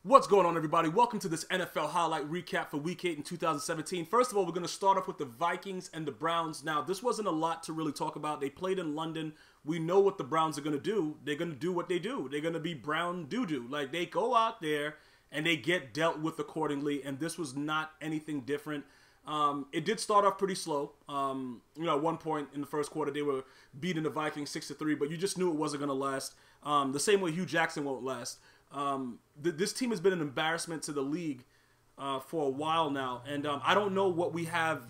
What's going on, everybody? Welcome to this NFL highlight recap for Week 8 in 2017. First of all, we're going to start off with the Vikings and the Browns. Now, this wasn't a lot to really talk about. They played in London. We know what the Browns are going to do. They're going to do what they do. They're going to be brown doo-doo. Like, they go out there and they get dealt with accordingly, and this was not anything different. It did start off pretty slow. At one point in the first quarter, they were beating the Vikings 6-3, but you just knew it wasn't going to last. The same way Hugh Jackson won't last. This team has been an embarrassment to the league for a while now, and I don't know what we have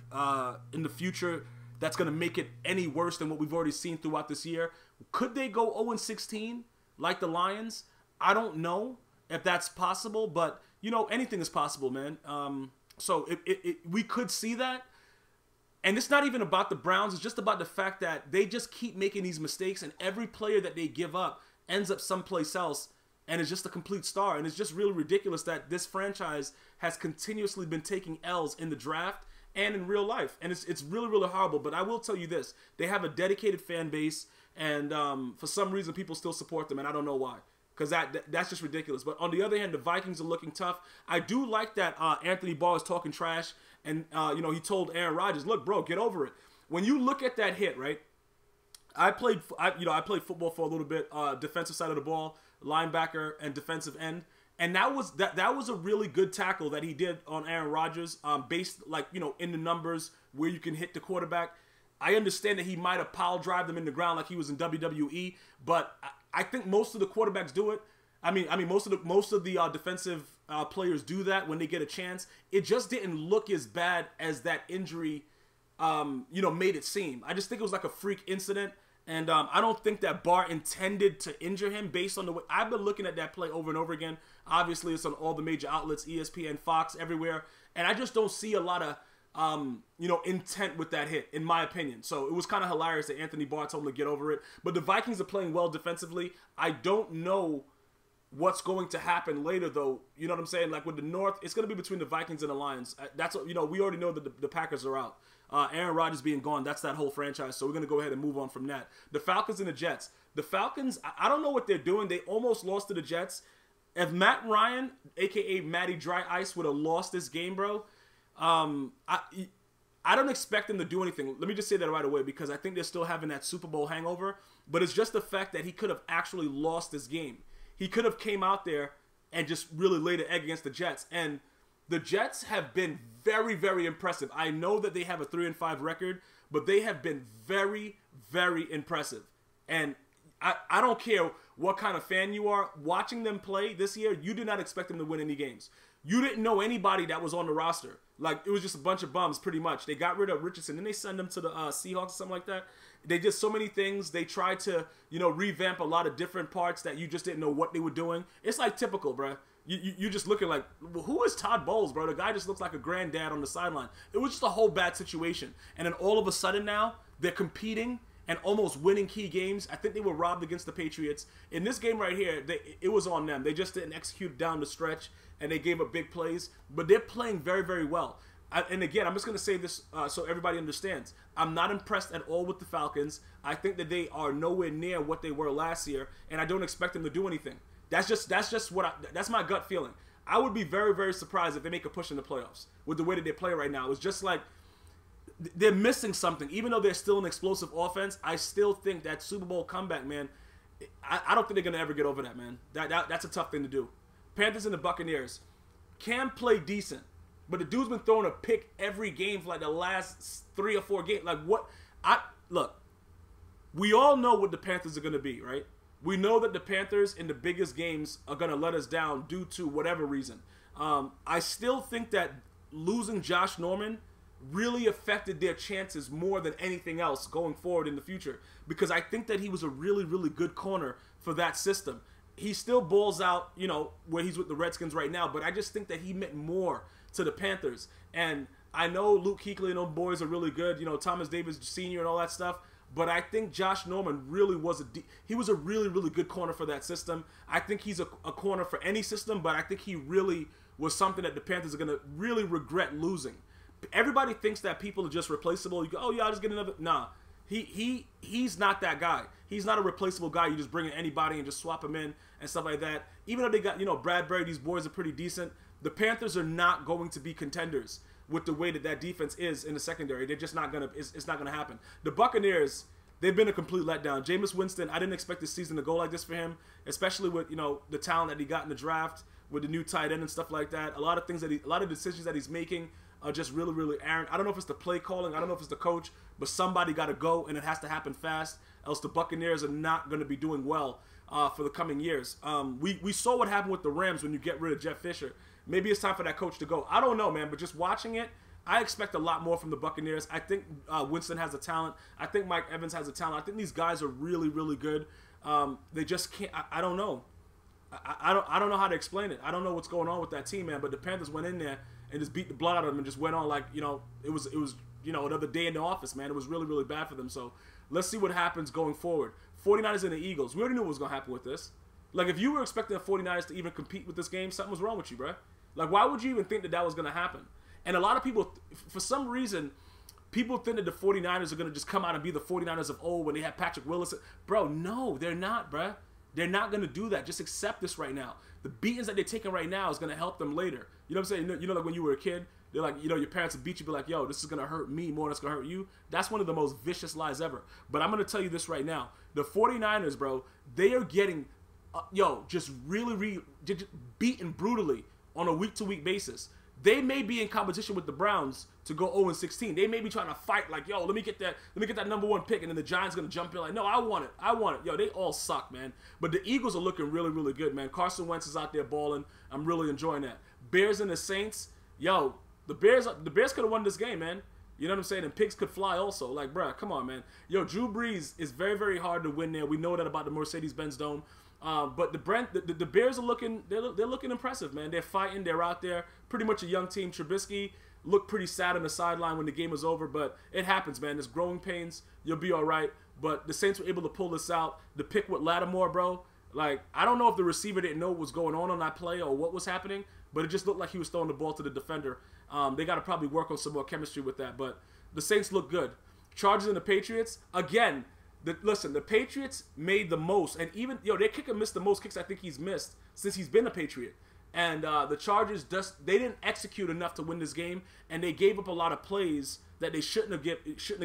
in the future that's going to make it any worse than what we've already seen throughout this year. Could they go 0-16 like the Lions? I don't know if that's possible, but anything is possible, man. So we could see that. And it's not even about the Browns. It's just about the fact that they just keep making these mistakes, and every player that they give up ends up someplace else and is just a complete star. And it's just really ridiculous that this franchise has continuously been taking L's in the draft and in real life. And it's really, really horrible. But I will tell you this. They have a dedicated fan base, and for some reason people still support them, and I don't know why. Because that's just ridiculous. But on the other hand, the Vikings are looking tough. I do like that Anthony Barr is talking trash, and he told Aaron Rodgers, "Look, bro, get over it." When you look at that hit, right? I played football for a little bit, defensive side of the ball, linebacker and defensive end, and that was a really good tackle that he did on Aaron Rodgers, based in the numbers where you can hit the quarterback. I understand that he might have pile drived him in the ground like he was in WWE, but I think most of the quarterbacks do it. I mean, most of the defensive players do that when they get a chance. It just didn't look as bad as that injury, made it seem. I just think it was like a freak incident, and I don't think that Barr intended to injure him based on the way I've been looking at that play over and over again. Obviously, it's on all the major outlets, ESPN, Fox, everywhere, and I just don't see a lot of intent with that hit, in my opinion. So it was kind of hilarious that Anthony Barr told him to get over it. But the Vikings are playing well defensively. I don't know what's going to happen later, though. You know what I'm saying? Like with the North, it's going to be between the Vikings and the Lions. That's we already know that the Packers are out. Aaron Rodgers being gone, that's that whole franchise. So we're going to go ahead and move on from that. The Falcons and the Jets. The Falcons, I don't know what they're doing. They almost lost to the Jets. If Matt Ryan, a.k.a. Matty Dry Ice, would have lost this game, bro, I don't expect them to do anything. Let me just say that right away, because I think they're still having that Super Bowl hangover. But it's just the fact that he could have actually lost this game. He could have came out there and just really laid an egg against the Jets. And the Jets have been very, very impressive. I know that they have a 3-5 record, but they have been very, very impressive. And I don't care what kind of fan you are. Watching them play this year, you did not expect them to win any games. You didn't know anybody that was on the roster. Like, it was just a bunch of bums, pretty much. They got rid of Richardson. Didn't they send him to the Seahawks or something like that? They did so many things. They tried to, revamp a lot of different parts that you just didn't know what they were doing. It's like typical, bro. You just looking like, who is Todd Bowles, bro? The guy just looks like a granddad on the sideline. It was just a whole bad situation. And then all of a sudden now, they're competing and almost winning key games. I think they were robbed against the Patriots. In this game right here, it was on them. They just didn't execute down the stretch, and they gave up big plays. But they're playing very, very well. And again, I'm just going to say this so everybody understands. I'm not impressed at all with the Falcons. I think that they are nowhere near what they were last year, and I don't expect them to do anything. That's my gut feeling. I would be very, very surprised if they make a push in the playoffs with the way that they play right now. It's just like they're missing something. Even though they're still an explosive offense, I still think that Super Bowl comeback, man, I don't think they're going to ever get over that, man. That's a tough thing to do. Panthers and the Buccaneers. Cam played decent, but the dude's been throwing a pick every game for like the last 3 or 4 games. Like what? Look, we all know what the Panthers are going to be, right? We know that the Panthers in the biggest games are going to let us down due to whatever reason. I still think that losing Josh Norman really affected their chances more than anything else going forward in the future, because I think that he was a really, really good corner for that system. He still balls out, where he's with the Redskins right now, but I just think that he meant more to the Panthers. And I know Luke Kuechly and those boys are really good, Thomas Davis Sr. and all that stuff, but I think Josh Norman really was he was a really, really good corner for that system. I think he's a corner for any system, but I think he really was something that the Panthers are going to really regret losing. Everybody thinks that people are just replaceable. You go, oh yeah, I'll just get another. Nah, he's not that guy. He's not a replaceable guy. You just bring in anybody and just swap him in and stuff like that. Even though they got, you know, Bradbury, these boys are pretty decent. The Panthers are not going to be contenders with the way that defense is in the secondary. They're just not going to, it's not going to happen. The Buccaneers, they've been a complete letdown. Jameis Winston, I didn't expect this season to go like this for him, especially with, you know, the talent that he got in the draft, with the new tight end and stuff like that. A lot of decisions that he's making are just really, really errant. I don't know if it's the play calling. I don't know if it's the coach, but somebody got to go, and it has to happen fast, else the Buccaneers are not going to be doing well for the coming years. We saw what happened with the Rams when you get rid of Jeff Fisher. Maybe it's time for that coach to go. I don't know, man, but just watching it, I expect a lot more from the Buccaneers. I think Winston has a talent. I think Mike Evans has a talent. I think these guys are really, really good. They just can't. I don't know. I don't know how to explain it. I don't know what's going on with that team, man. But the Panthers went in there and just beat the blood out of them and just went on like, you know, it was you know, another day in the office, man. It was really, really bad for them. So let's see what happens going forward. 49ers and the Eagles. We already knew what was going to happen with this. Like, if you were expecting the 49ers to even compete with this game, something was wrong with you, bro. Like, why would you even think that that was going to happen? And a lot of people, for some reason, people think that the 49ers are going to just come out and be the 49ers of old when they had Patrick Willis. Bro, no, they're not, bro. They're not going to do that. Just accept this right now. The beatings that they're taking right now is going to help them later. You know what I'm saying? You know, like when you were a kid, they're like, you know, your parents would beat you, be like, yo, this is going to hurt me more than it's going to hurt you. That's one of the most vicious lies ever. But I'm going to tell you this right now. The 49ers, bro, they are getting, just really beaten brutally on a week-to-week basis. They may be in competition with the Browns to go 0-16. They may be trying to fight like, yo, let me get that #1 pick, and then the Giants gonna jump in like, no, I want it. Yo, they all suck, man. But the Eagles are looking really, really good, man. Carson Wentz is out there balling. I'm really enjoying that. Bears and the Saints, yo, the Bears could have won this game, man. You know what I'm saying? And pigs could fly also. Like, bruh, come on, man. Yo, Drew Brees is very, very hard to win there. We know that about the Mercedes-Benz Dome. But the Bears are looking, they're looking impressive, man. They're fighting, they're out there. Pretty much a young team. Trubisky looked pretty sad on the sideline when the game was over, but it happens, man. There's growing pains. You'll be all right. But the Saints were able to pull this out. The pick with Lattimore, bro. Like, I don't know if the receiver didn't know what was going on that play or what was happening, but it just looked like he was throwing the ball to the defender. They got to probably work on some more chemistry with that. But the Saints look good. Chargers and the Patriots, again, listen, the Patriots made the most, and even, their kicker missed the most kicks I think he's missed since he's been a Patriot. And the Chargers, they didn't execute enough to win this game, and they gave up a lot of plays that they shouldn't have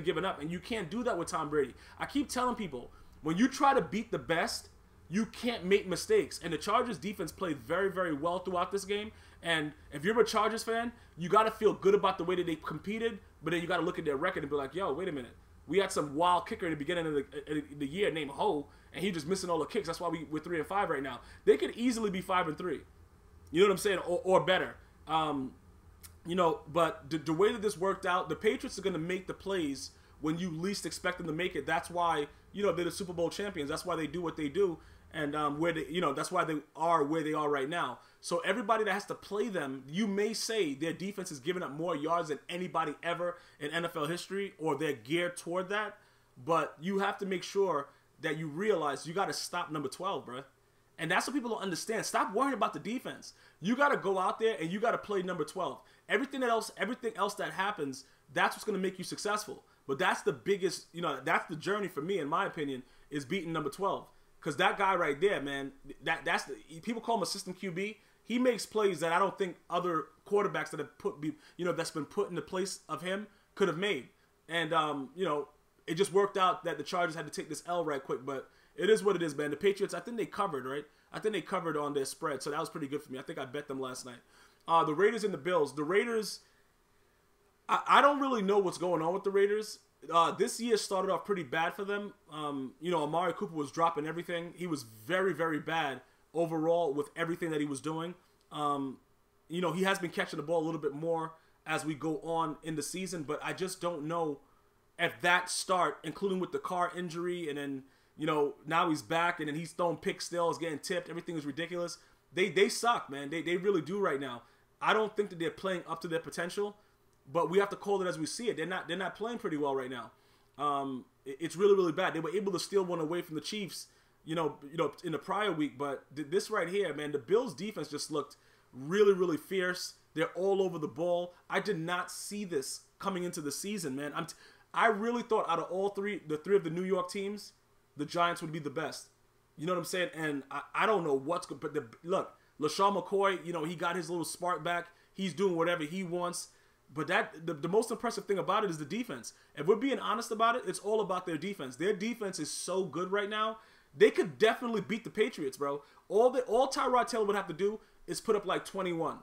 given up. And you can't do that with Tom Brady. I keep telling people, when you try to beat the best, you can't make mistakes. And the Chargers defense played very, very well throughout this game. And if you're a Chargers fan, you got to feel good about the way that they competed, but then you got to look at their record and be like, yo, wait a minute. We had some wild kicker in the beginning of the year named Ho, and he just missing all the kicks. That's why we're 3-5 right now. They could easily be 5-3. You know what I'm saying? Or better. But the way that this worked out, the Patriots are going to make the plays when you least expect them to make it. That's why, they're the Super Bowl champions. That's why they do what they do. And that's why they are where they are right now. So everybody that has to play them, you may say their defense is giving up more yards than anybody ever in NFL history, or they're geared toward that. But you have to make sure that you realize you got to stop number 12, bro. And that's what people don't understand. Stop worrying about the defense. You got to go out there and you got to play number 12. Everything else that happens, that's what's going to make you successful. But that's the biggest, that's the journey for me, in my opinion, is beating number 12. Because that guy right there, man, people call him a system QB. He makes plays that I don't think other quarterbacks that have that's been put in the place of him could have made. And it just worked out that the Chargers had to take this L right quick. But it is what it is, man. The Patriots, I think they covered, right? I think they covered on their spread, so that was pretty good for me. I think I bet them last night. The Raiders and the Bills. The Raiders, I don't really know what's going on with the Raiders. This year started off pretty bad for them. Amari Cooper was dropping everything. He was very, very bad overall with everything that he was doing. He has been catching the ball a little bit more as we go on in the season, but I just don't know at that start, including with the car injury, and then, now he's back, and then he's throwing picks still, he's getting tipped, everything is ridiculous. They suck, man. They really do right now. I don't think that they're playing up to their potential, but we have to call it as we see it. They're not playing pretty well right now. It's really, really bad. They were able to steal one away from the Chiefs, in the prior week, but this right here, man, the Bills defense just looked really, really fierce. They're all over the ball. I did not see this coming into the season, man. I really thought out of the three of the New York teams, the Giants would be the best. You know what I'm saying? And I don't know what's good. But look, LaShawn McCoy, you know, he got his little spark back. He's doing whatever he wants. But the most impressive thing about it is the defense. If we're being honest about it, it's all about their defense. Their defense is so good right now. They could definitely beat the Patriots, bro. All Tyrod Taylor would have to do is put up like 21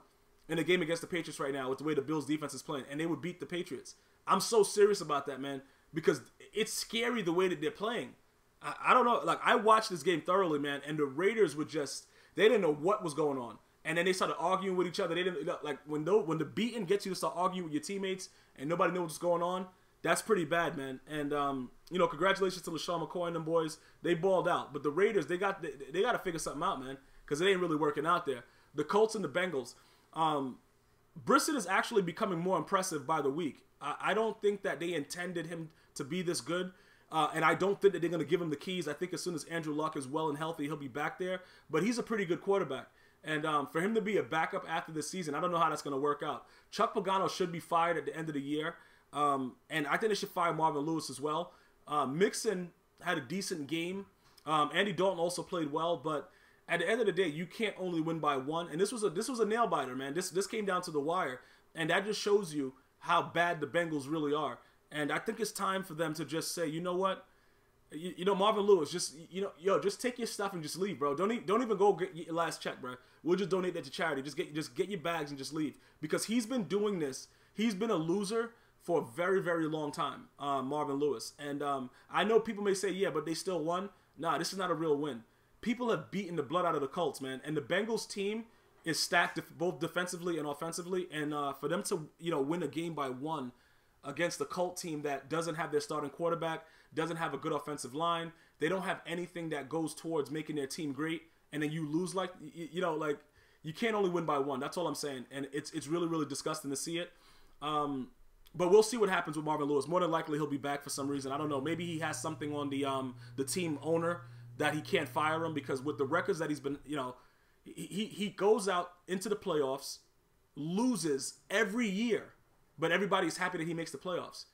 in a game against the Patriots right now with the way the Bills defense is playing, and they would beat the Patriots. I'm so serious about that, man, because it's scary the way that they're playing. I don't know. Like, I watched this game thoroughly, man, and the Raiders were just, they didn't know what was going on. And then they started arguing with each other. They didn't, like, when the beating gets you to start arguing with your teammates and nobody knows what's going on, that's pretty bad, man. And, you know, congratulations to LaShawn McCoy and them boys. They balled out. But the Raiders, they got to figure something out, man, because it ain't really working out there. The Colts and the Bengals. Brissett is actually becoming more impressive by the week. I don't think that they intended him to be this good. And I don't think that they're going to give him the keys. I think as soon as Andrew Luck is well and healthy, he'll be back there. But he's a pretty good quarterback. And for him to be a backup after this season, I don't know how that's going to work out. Chuck Pagano should be fired at the end of the year. And I think they should fire Marvin Lewis as well. Mixon had a decent game. Andy Dalton also played well. But at the end of the day, you can't only win by one. And this was a nail biter, man. This came down to the wire. And that just shows you how bad the Bengals really are. And I think it's time for them to just say, you know what? You know, Marvin Lewis, just, you know, just take your stuff and just leave, bro. Don't even go get your last check, bro. We'll just donate that to charity. Just get your bags and just leave. Because he's been doing this. He's been a loser for a very, very long time, Marvin Lewis. And I know people may say, yeah, but they still won. Nah, this is not a real win. People have beaten the blood out of the Colts, man. And the Bengals team is stacked both defensively and offensively. And for them to, you know, win a game by one against the Colt team that doesn't have their starting quarterback, doesn't have a good offensive line, they don't have anything that goes towards making their team great, and then you lose, like, you know, like, you can't only win by one. That's all I'm saying, and it's really, really disgusting to see it. But we'll see what happens with Marvin Lewis. More than likely, he'll be back for some reason. I don't know. Maybe he has something on the team owner that he can't fire him, because with the records that he's been, you know, he goes out into the playoffs, loses every year, but everybody's happy that he makes the playoffs.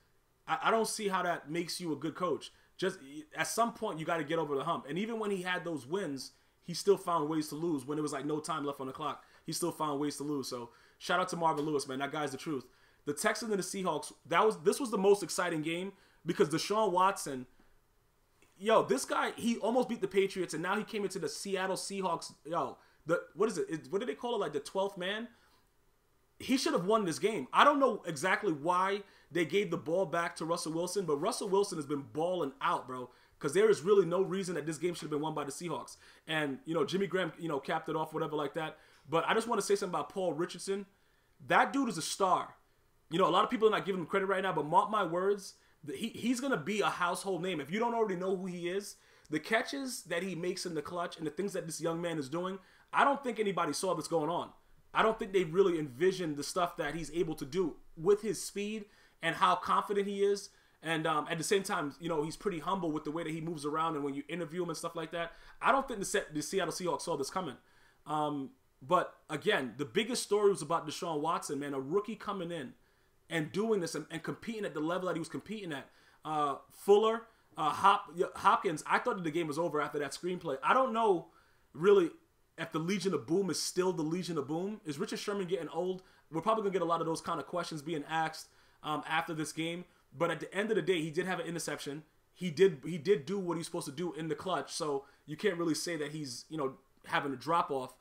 I don't see how that makes you a good coach. Just at some point, you got to get over the hump. And even when he had those wins, he still found ways to lose. When there was like no time left on the clock, he still found ways to lose. So shout out to Marvin Lewis, man. That guy's the truth. The Texans and the Seahawks, this was the most exciting game because Deshaun Watson, yo, this guy, he almost beat the Patriots, and now he came into the Seattle Seahawks. Yo, what is it? What do they call it? Like the 12th man? He should have won this game. I don't know exactly why they gave the ball back to Russell Wilson, but Russell Wilson has been balling out, bro, because there is really no reason that this game should have been won by the Seahawks. And, you know, Jimmy Graham, you know, capped it off, whatever like that. But I just want to say something about Paul Richardson. That dude is a star. You know, a lot of people are not giving him credit right now, but mark my words, he's going to be a household name. If you don't already know who he is, the catches that he makes in the clutch and the things that this young man is doing, I don't think anybody saw this going on. I don't think they really envisioned the stuff that he's able to do with his speed and how confident he is. And at the same time, you know, he's pretty humble with the way that he moves around and when you interview him and stuff like that. I don't think the Seattle Seahawks saw this coming. But again, the biggest story was about Deshaun Watson, man, a rookie coming in and doing this and competing at the level that he was competing at. Fuller, Hopkins, I thought that the game was over after that screenplay. I don't know really if the Legion of Boom is still the Legion of Boom. Is Richard Sherman getting old? We're probably going to get a lot of those kind of questions being asked after this game. But at the end of the day, he did have an interception. He did do what he's supposed to do in the clutch. So you can't really say that he's, you know, having a drop-off.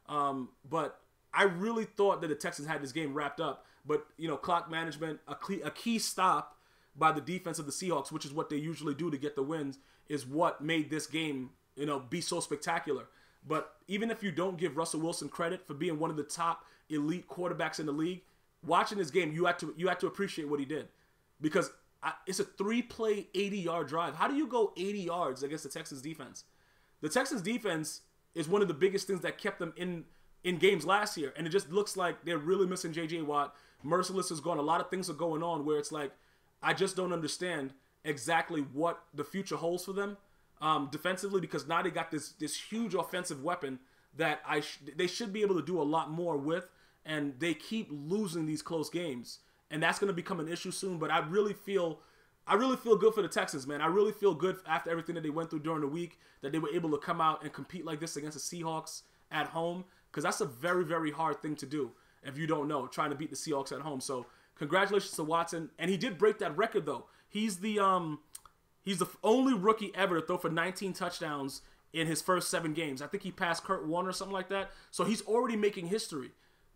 But I really thought that the Texans had this game wrapped up. But, you know, clock management, a key stop by the defense of the Seahawks, which is what they usually do to get the wins, is what made this game, you know, be so spectacular. But even if you don't give Russell Wilson credit for being one of the top elite quarterbacks in the league, watching this game, you had to appreciate what he did. Because it's a 3-play, 80-yard drive. How do you go 80 yards against the Texans defense? The Texans defense is one of the biggest things that kept them in games last year. And it just looks like they're really missing J.J. Watt. Merciless is gone. A lot of things are going on where it's like, I just don't understand exactly what the future holds for them defensively, because now they got this huge offensive weapon that they should be able to do a lot more with, and they keep losing these close games. And that's going to become an issue soon. But I really feel I really feel good for the Texans, man. I really feel good after everything that they went through during the week, that they were able to come out and compete like this against the Seahawks at home, because that's a very, very hard thing to do, if you don't know, trying to beat the Seahawks at home. So congratulations to Watson. And he did break that record, though. He's the only rookie ever to throw for 19 touchdowns in his first 7 games. I think he passed Kurt Warner or something like that. So he's already making history.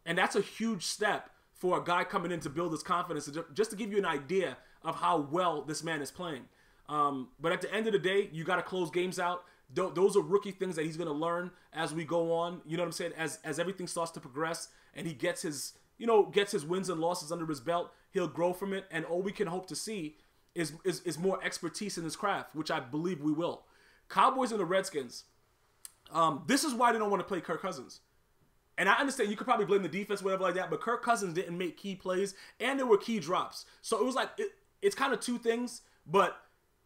And that's a huge step for a guy coming in to build his confidence, just to give you an idea of how well this man is playing. But at the end of the day, you got to close games out. Those are rookie things that he's going to learn as we go on. You know what I'm saying? As everything starts to progress and he gets his wins and losses under his belt, he'll grow from it. And all we can hope to see is more expertise in his craft, which I believe we will. Cowboys and the Redskins. This is why they don't want to play Kirk Cousins. And I understand you could probably blame the defense, whatever like that, but Kirk Cousins didn't make key plays, and there were key drops. So it was like, it's kind of two things, but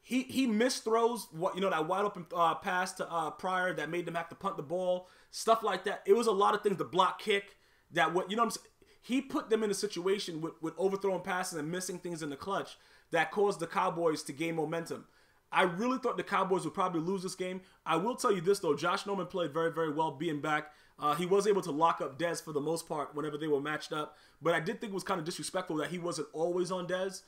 he missed throws, that wide open pass to Pryor that made them have to punt the ball, stuff like that. It was a lot of things, the block kick, he put them in a situation with overthrowing passes and missing things in the clutch that caused the Cowboys to gain momentum. I really thought the Cowboys would probably lose this game. I will tell you this, though. Josh Norman played very, very well being back. He was able to lock up Dez for the most part whenever they were matched up. But I did think it was kind of disrespectful that he wasn't always on Dez.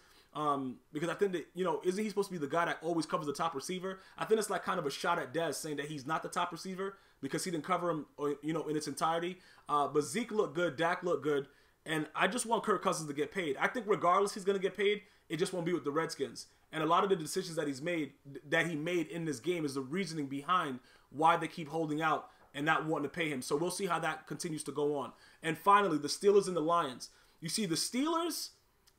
Because I think that, isn't he supposed to be the guy that always covers the top receiver? I think it's like kind of a shot at Dez saying that he's not the top receiver because he didn't cover him, in its entirety. But Zeke looked good. Dak looked good. And I just want Kirk Cousins to get paid. I think regardless he's going to get paid, it just won't be with the Redskins. And a lot of the decisions that he made in this game is the reasoning behind why they keep holding out and not wanting to pay him. So we'll see how that continues to go on. And finally, the Steelers and the Lions. You see, the Steelers,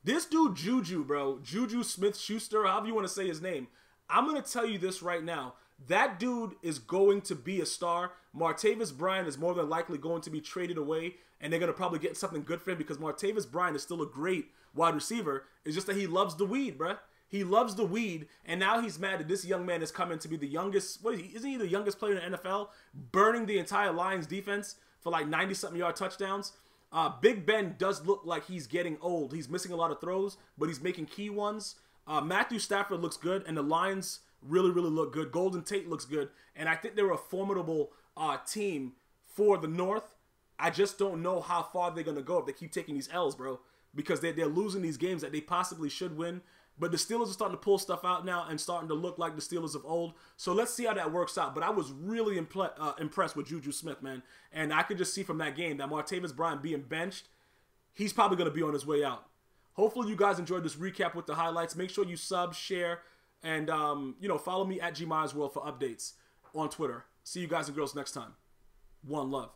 this dude Juju, bro, Juju Smith-Schuster, however you want to say his name, I'm going to tell you this right now. That dude is going to be a star. Martavis Bryant is more than likely going to be traded away, and they're going to probably get something good for him because Martavis Bryant is still a great wide receiver. It's just that he loves the weed, bruh. He loves the weed, and now he's mad that this young man is coming to be the youngest. Isn't he the youngest player in the NFL? Burning the entire Lions defense for like 90-something yard touchdowns. Big Ben does look like he's getting old. He's missing a lot of throws, but he's making key ones. Matthew Stafford looks good, and the Lions really, really look good. Golden Tate looks good, and I think they're a formidable team for the North. I just don't know how far they're going to go if they keep taking these L's, bro, because they're losing these games that they possibly should win. But the Steelers are starting to pull stuff out now and starting to look like the Steelers of old. So let's see how that works out. But I was really impressed with Juju Smith, man. And I could just see from that game that Martavis Bryant being benched, he's probably going to be on his way out. Hopefully you guys enjoyed this recap with the highlights. Make sure you sub, share, and follow me at GmiasWorld for updates on Twitter. See you guys and girls next time. One love.